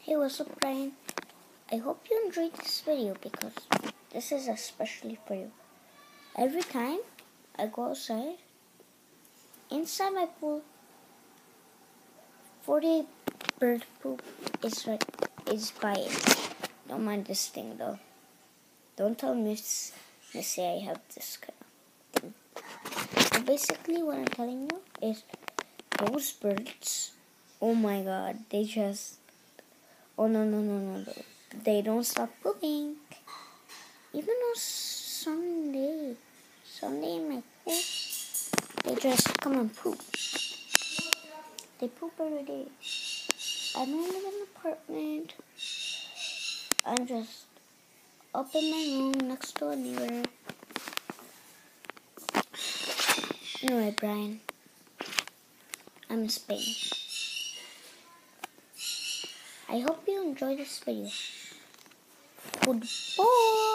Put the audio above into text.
Hey, what's up, Brian? I hope you enjoyed this video because this is especially for you. Every time I go outside, inside my pool, 48 bird poop is by it. Don't mind this thing though. Don't tell Missy I have this kind of thing. So basically what I'm telling you is those birds, oh my god, they just, oh no. They don't stop pooping. Even on Sunday in my pool, they just come and poop. They poop every day. I don't live in an apartment. I'm just up in my room next to a neighbor. Anyway, Brian, I'm in Spain. I hope you enjoyed this video. Goodbye.